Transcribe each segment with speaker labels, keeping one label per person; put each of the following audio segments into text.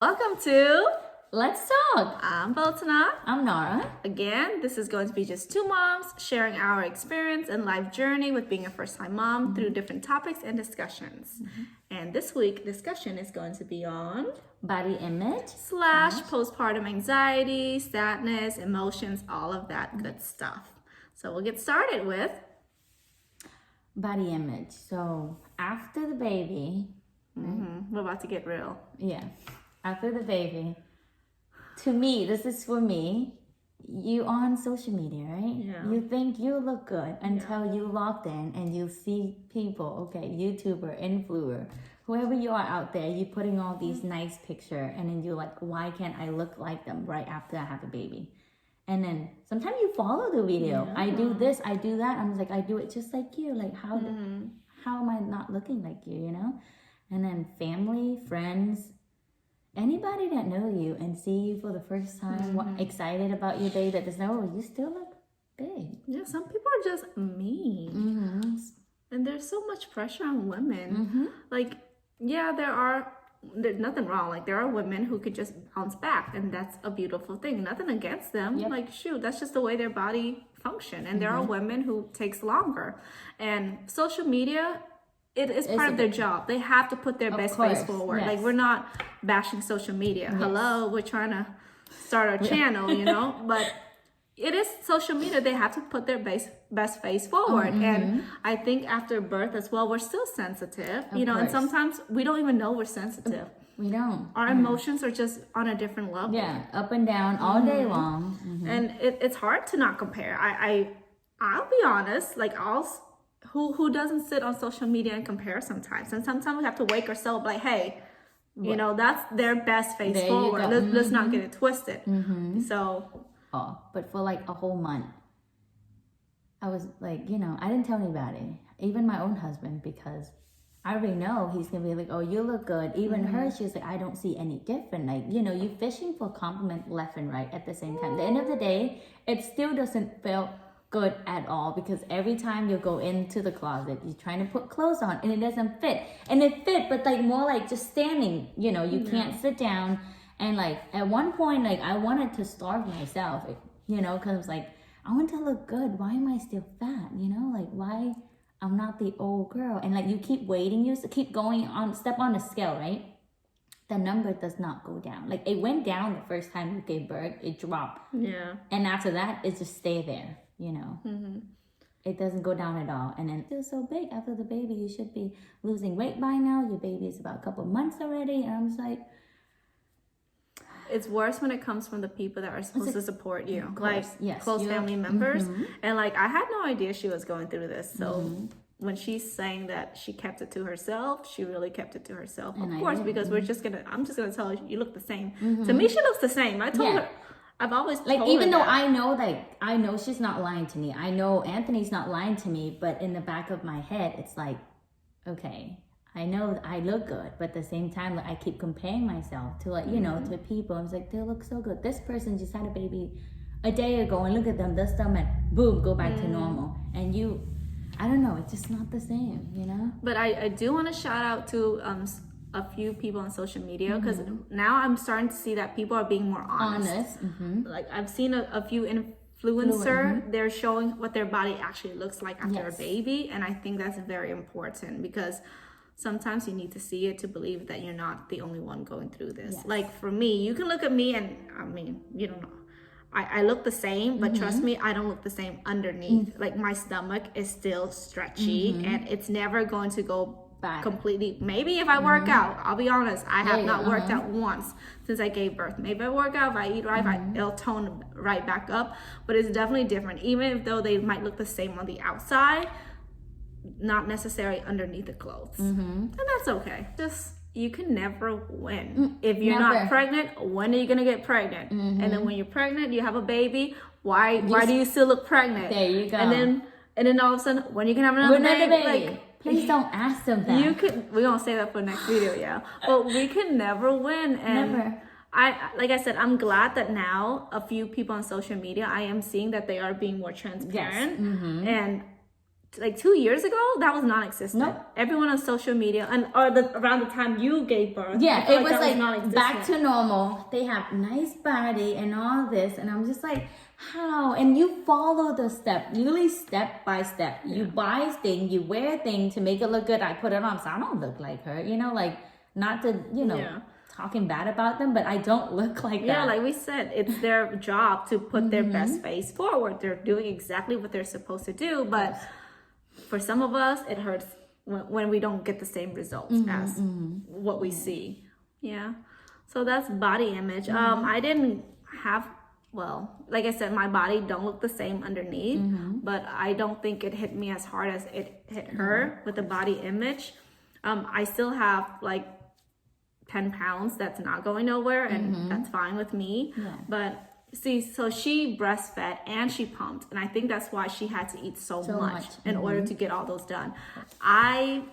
Speaker 1: Welcome to
Speaker 2: Let's talk.
Speaker 1: I'm Baltana.
Speaker 2: I'm Nara.
Speaker 1: Again, this is going to be just two moms sharing our experience and life journey with being a first-time mom through different topics and discussions. And this week, discussion is going to be on
Speaker 2: Body image
Speaker 1: / postpartum anxiety, sadness, emotions, all of that good stuff. So we'll get started with
Speaker 2: body image. So after the baby,
Speaker 1: we're about to get real.
Speaker 2: After the baby, to me, this is for me, you on social media, right?
Speaker 1: Yeah.
Speaker 2: You think you look good until you logged in and you see people, YouTuber, influencer, whoever you are out there, you putting all these nice picture and then you're like, why can't I look like them right after I have a baby? And then sometimes you follow the video.
Speaker 1: Yeah.
Speaker 2: I do this, I do that. I'm like, I do it just like you. Like how am I not looking like you, you know? And then family, friends, anybody that know you and see you for the first time, excited about your baby that doesn't know, you still look big.
Speaker 1: Yeah, some people are just mean. And there's so much pressure on women. Like, yeah, there's nothing wrong. Like, there are women who could just bounce back, and that's a beautiful thing. Nothing against them.
Speaker 2: Yep.
Speaker 1: Like, shoot, that's just the way their body function. And there are women who takes longer. And social media, it is part of their job. They have to put their best face forward.
Speaker 2: Yes.
Speaker 1: Like, we're not bashing social media. Yes. Hello, we're trying to start our channel, you know? But it is social media. They have to put their best face forward. And I think after birth as well, we're still sensitive, you know, and sometimes we don't even know we're sensitive.
Speaker 2: We don't.
Speaker 1: Our emotions are just on a different level.
Speaker 2: Yeah, up and down all day long.
Speaker 1: And it's hard to not compare. I'll be honest, like who doesn't sit on social media and compare sometimes? And sometimes we have to wake ourselves like, hey, you know, that's their best face
Speaker 2: There
Speaker 1: forward. Let's not get it twisted. So
Speaker 2: but for like a whole month, I was like, you know, I didn't tell anybody, even my own husband, because I already know he's gonna be like, oh, you look good. Even her, she was like, I don't see any different. Like, you know, you fishing for compliment left and right at the same time. At the end of the day, it still doesn't feel good at all, because every time you go into the closet, you're trying to put clothes on and it doesn't fit. And it fit, but like more like just standing, you know, you can't sit down. And like at one point, like I wanted to starve myself, you know, because like I want to look good. Why am I still fat? You know, like why I'm not the old girl? And like you keep waiting, you keep going on, step on the scale, right? The number does not go down. Like it went down the first time you gave birth, it dropped.
Speaker 1: yeah.
Speaker 2: And after that, it just stay there, you know. It doesn't go down at all. And then it's still so big after the baby. You should be losing weight by now. Your baby is about a couple months already. And I'm just like,
Speaker 1: it's worse when it comes from the people that are supposed to support you, like close
Speaker 2: you're-
Speaker 1: family members. And like I had no idea she was going through this. So when she's saying that she kept it to herself, she really kept it to herself.
Speaker 2: And
Speaker 1: of
Speaker 2: I
Speaker 1: course,
Speaker 2: did.
Speaker 1: because I'm just gonna tell her you look the same. To me, she looks the same. I told her. I've always
Speaker 2: like,
Speaker 1: told
Speaker 2: even
Speaker 1: her
Speaker 2: though
Speaker 1: that.
Speaker 2: I know she's not lying to me. I know Anthony's not lying to me, but in the back of my head, it's like, okay, I know I look good, but at the same time, like I keep comparing myself to like, you know, to people. I was like, they look so good. This person just had a baby a day ago and look at them, this them, and boom, go back to normal. And you, I don't know, it's just not the same, you know?
Speaker 1: But I do want to shout out to a few people on social media, because now I'm starting to see that people are being more honest. Like I've seen a few influencer, they're showing what their body actually looks like after a baby, and I think that's very important, because sometimes you need to see it to believe that you're not the only one going through this. Like for me, you can look at me and I mean, you don't know, I look the same, but trust me, I don't look the same underneath. Like my stomach is still stretchy and it's never going to go back completely. Maybe if I work out, I'll be honest, I have not worked out once since I gave birth. Maybe I work out, if I eat right, it'll tone right back up, but it's definitely different. Even though they might look the same on the outside, not necessarily underneath the clothes. And that's okay. Just, you can never win. If you're not pregnant, when are you gonna get pregnant? And then when you're pregnant, you have a baby, why do you still look pregnant?
Speaker 2: There you go.
Speaker 1: And then all of a sudden, when you can have another baby? Like,
Speaker 2: please don't ask them that.
Speaker 1: We're gonna say that for next video, yeah. But we can never win. And
Speaker 2: Never.
Speaker 1: like I said, I'm glad that now a few people on social media, I am seeing that they are being more transparent. And like 2 years ago, that was non-existent.
Speaker 2: Nope.
Speaker 1: Everyone on social media around the time you gave birth.
Speaker 2: Yeah, it was like back to normal. They have nice body and all this, and I'm just like, how? And you follow the step, really step by step. You buy things, you wear things to make it look good. I put it on, so I don't look like her. Like not to talking bad about them, but I don't look like that.
Speaker 1: Yeah, like we said, it's their job to put their best face forward. They're doing exactly what they're supposed to do, but for some of us, it hurts when we don't get the same results as what we see. Yeah. So that's body image. I didn't have, like I said, my body don't look the same underneath, but I don't think it hit me as hard as it hit her with the body image. I still have like 10 pounds that's not going nowhere, and that's fine with me.
Speaker 2: Yeah.
Speaker 1: But see, so she breastfed and she pumped, and I think that's why she had to eat so much in order to get all those done. I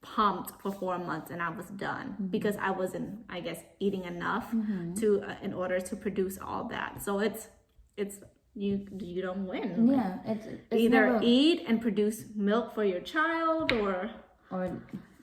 Speaker 1: pumped for 4 months and I was done because I wasn't, I guess, eating enough to in order to produce all that. So it's you don't win.
Speaker 2: Yeah, it's
Speaker 1: either eat and produce milk for your child or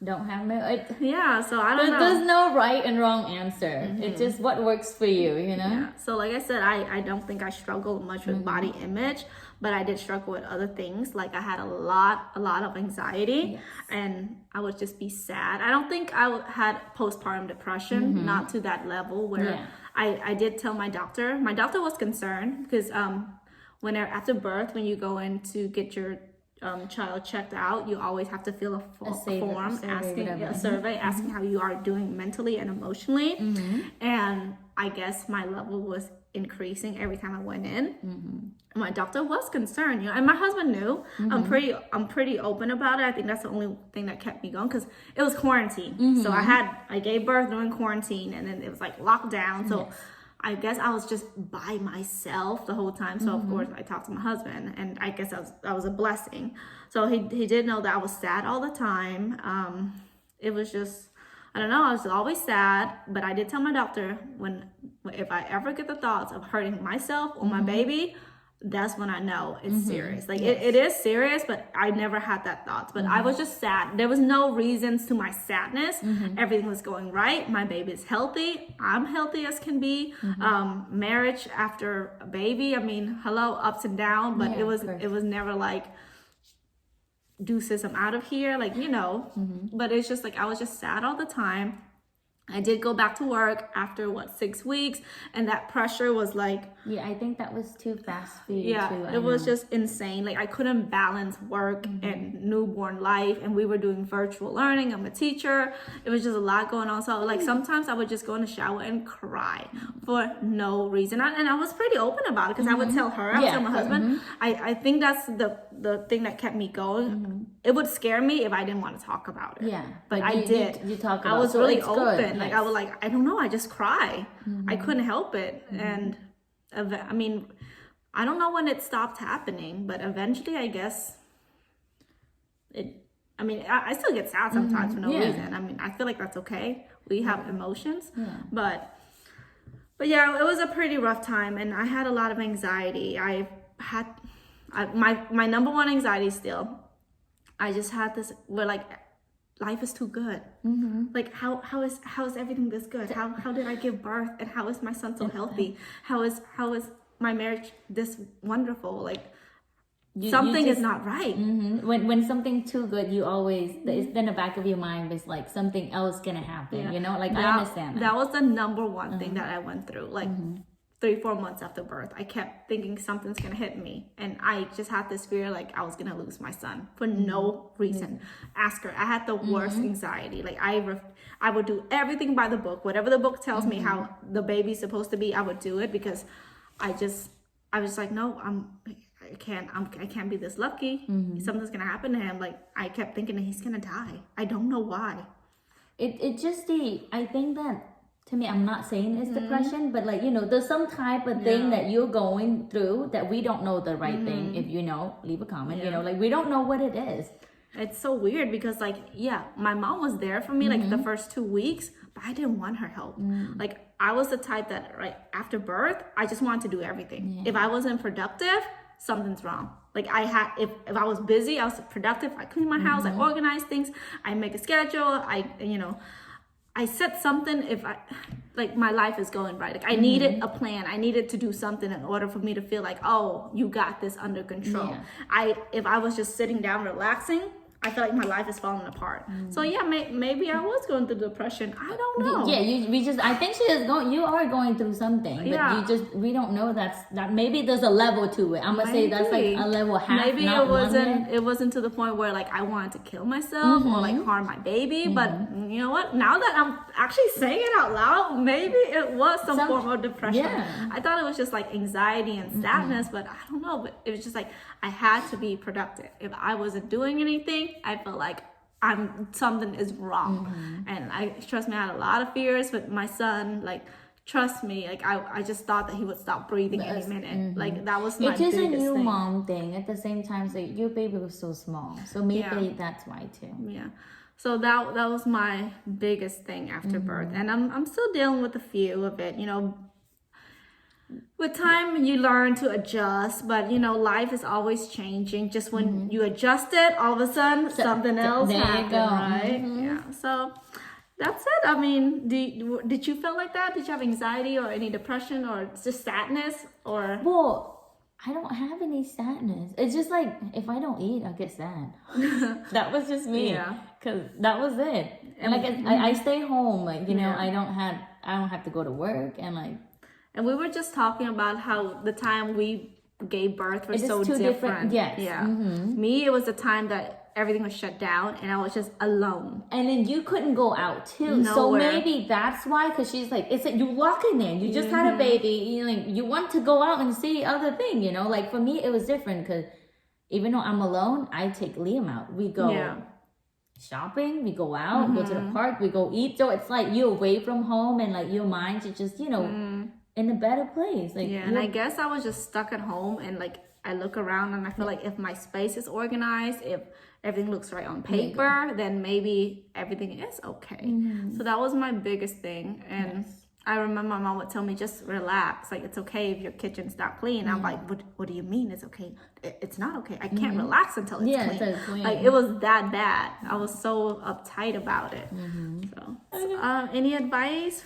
Speaker 2: don't have milk.
Speaker 1: Yeah, so I don't know.
Speaker 2: There's no right and wrong answer. It's just what works for you,
Speaker 1: Yeah. So like I said, I don't think I struggled much with body image, but I did struggle with other things. Like I had a lot of anxiety, and I would just be sad. I don't think I had postpartum depression, not to that level where I did tell my doctor. My doctor was concerned because after birth, when you go in to get your child checked out, you always have to fill a survey asking how you are doing mentally and emotionally. And I guess my level was increasing every time I went in. My doctor was concerned, and my husband knew. I'm pretty open about it. I think that's the only thing that kept me going because it was quarantine. So I gave birth during quarantine, and then it was like lockdown. So I guess I was just by myself the whole time. So of course I talked to my husband, and I guess that was a blessing. So he did know that I was sad all the time. It was just, I don't know, I was always sad, but I did tell my doctor if I ever get the thoughts of hurting myself or my baby, that's when I know it's serious. Like it is serious, but I never had that thought. But I was just sad. There was no reasons to my sadness. Everything was going right. My baby is healthy. I'm healthy as can be. Marriage after a baby, I mean, hello, ups and downs, but it was never like deuces, I'm out of here, like, but it's just like I was just sad all the time. I did go back to work after 6 weeks, and that pressure was like,
Speaker 2: I think that was too fast for you too.
Speaker 1: It was just insane. Like I couldn't balance work and newborn life, and we were doing virtual learning. I'm a teacher. It was just a lot going on. So like sometimes I would just go in the shower and cry for no reason. And I was pretty open about it because I would tell her, I would tell my husband. I think that's the thing that kept me going. It would scare me if I didn't want to talk about it.
Speaker 2: Yeah,
Speaker 1: but I did.
Speaker 2: You talk about
Speaker 1: I was
Speaker 2: so
Speaker 1: really
Speaker 2: it's
Speaker 1: open.
Speaker 2: Good.
Speaker 1: Like I was I don't know. I just cry. I couldn't help it, and I mean, I don't know when it stopped happening, but eventually, I guess it. I mean, I still get sad sometimes for no reason. I mean, I feel like that's okay. We have emotions, but yeah, it was a pretty rough time, and I had a lot of anxiety. My number one anxiety still. I just had this where life is too good. Like how is everything this good? How did I give birth, and how is my son so healthy? How is my marriage this wonderful? Like something is not right.
Speaker 2: When something too good, you always it's in the back of your mind is like something else gonna happen. I understand
Speaker 1: that was the number one thing that I went through. 3-4 months after birth, I kept thinking something's gonna hit me, and I just had this fear like I was gonna lose my son for no reason. Ask her. I had the worst anxiety. Like I would do everything by the book. Whatever the book tells me how the baby's supposed to be, I would do it because I was like, no, I can't be this lucky. Something's gonna happen to him. Like I kept thinking that he's gonna die. I don't know why.
Speaker 2: I think that. To me, I'm not saying it's depression, but there's some type of thing that you're going through that we don't know the right thing. If you know, leave a comment. We don't know what it is.
Speaker 1: It's so weird because my mom was there for me the first 2 weeks, but I didn't want her help. I was the type that after birth, I just wanted to do everything. If I wasn't productive, something's wrong. Like if I was busy, I was productive. I clean my house, I organize things, I make a schedule, I set something. If my life is going right, like I needed a plan, I needed to do something in order for me to feel like, oh, you got this under control. If I was just sitting down relaxing, I feel like my life is falling apart. So yeah, maybe I was going through depression. I don't know.
Speaker 2: Yeah, I think you are going through something, but we don't know that maybe there's a level to it. I'm gonna say that's like a level half.
Speaker 1: Maybe it wasn't to the point where like I wanted to kill myself or like harm my baby. But you know what? Now that I'm actually saying it out loud, maybe it was some form of depression. Yeah. I thought it was just like anxiety and sadness, but I don't know. But it was just like I had to be productive. If I wasn't doing anything, I felt like something is wrong. And I had a lot of fears, but my son, like, trust me, like I just thought that he would stop breathing any minute. Like that was my biggest thing.
Speaker 2: It's just a new mom thing. At the same time, so your baby was so small, so maybe that's why too.
Speaker 1: Yeah. So that was my biggest thing after birth, and I'm still dealing with a few of it. With time, you learn to adjust, but life is always changing. Just when you adjust it, all of a sudden something else happens, right? Yeah. So that's it. I mean, did you feel like that? Did you have anxiety or any depression or just sadness or?
Speaker 2: Well, I don't have any sadness. It's just like if I don't eat, I get sad. That was just me. Yeah. Cause that was it. And like I stay home. Like I don't have to go to work and like.
Speaker 1: And we were just talking about how the time we gave birth was so different.
Speaker 2: Yes.
Speaker 1: Yeah. Me, it was the time that everything was shut down and I was just alone.
Speaker 2: And then you couldn't go out too. Nowhere. So maybe that's why, because she's like, it's like you walking in, you just had a baby, you want to go out and see other things, Like for me, it was different because even though I'm alone, I take Liam out. We go shopping, we go out, go to the park, we go eat. So it's like you're away from home and like your mind is just, in a better place. Like
Speaker 1: and I guess I was just stuck at home and like I look around and I feel like if my space is organized, if everything looks right on paper, then maybe everything is okay. So that was my biggest thing. And I remember my mom would tell me, just relax. Like, it's okay if your kitchen's not clean. I'm like, what do you mean it's okay? It's not okay. I can't relax until it's clean. It's clean. Like, it was that bad. I was so uptight about it. So any advice?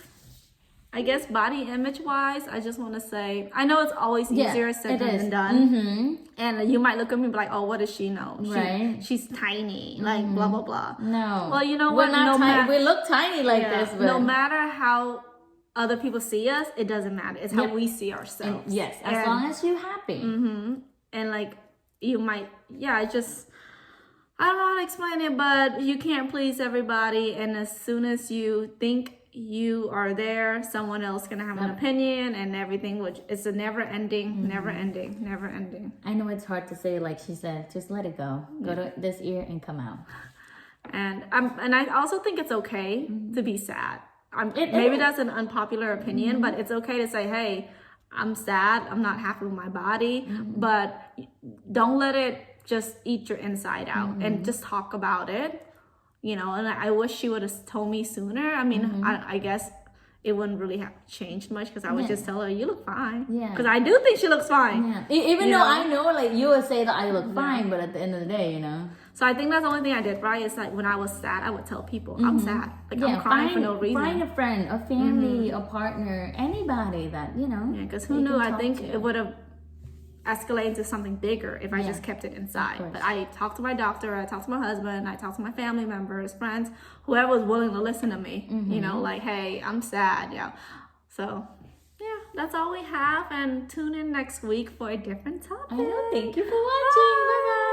Speaker 1: I guess body image wise, I just want to say, I know it's always easier said than done. And you might look at me and be like, oh, what does she know? She's tiny, like blah, blah, blah.
Speaker 2: No.
Speaker 1: Well, you know what?
Speaker 2: We're not tiny. We look tiny like this. But
Speaker 1: no matter how other people see us, it doesn't matter. It's how we see ourselves.
Speaker 2: And as long as you're happy.
Speaker 1: And like, you might, I don't know how to explain it, but you can't please everybody. And as soon as you think you are there, someone else gonna have an opinion and everything, which it's a never ending.
Speaker 2: I know it's hard to say, like she said, just let it go to this ear and come out. And I also think it's okay to be sad. Maybe that's an unpopular opinion, but it's okay to say, hey, I'm sad, I'm not happy with my body, but don't let it just eat your inside out and just talk about it. And I wish she would have told me sooner. I mean, I guess it wouldn't really have changed much because I would just tell her, you look fine. Yeah. Because I do think she looks fine. Even though I know, like, you would say that I look fine, but at the end of the day,
Speaker 1: So I think that's the only thing I did right. Is like when I was sad, I would tell people, I'm sad. Like, I'm crying for no reason.
Speaker 2: Find a friend, a family, a partner, anybody that,
Speaker 1: Yeah, because who knew? I think it would have escalate into something bigger if I just kept it inside. But I talked to my doctor, I talked to my husband, I talked to my family members, friends, whoever was willing to listen to me, like, hey, I'm sad. So that's all we have, and tune in next week for a different topic.
Speaker 2: Thank you for watching. Bye.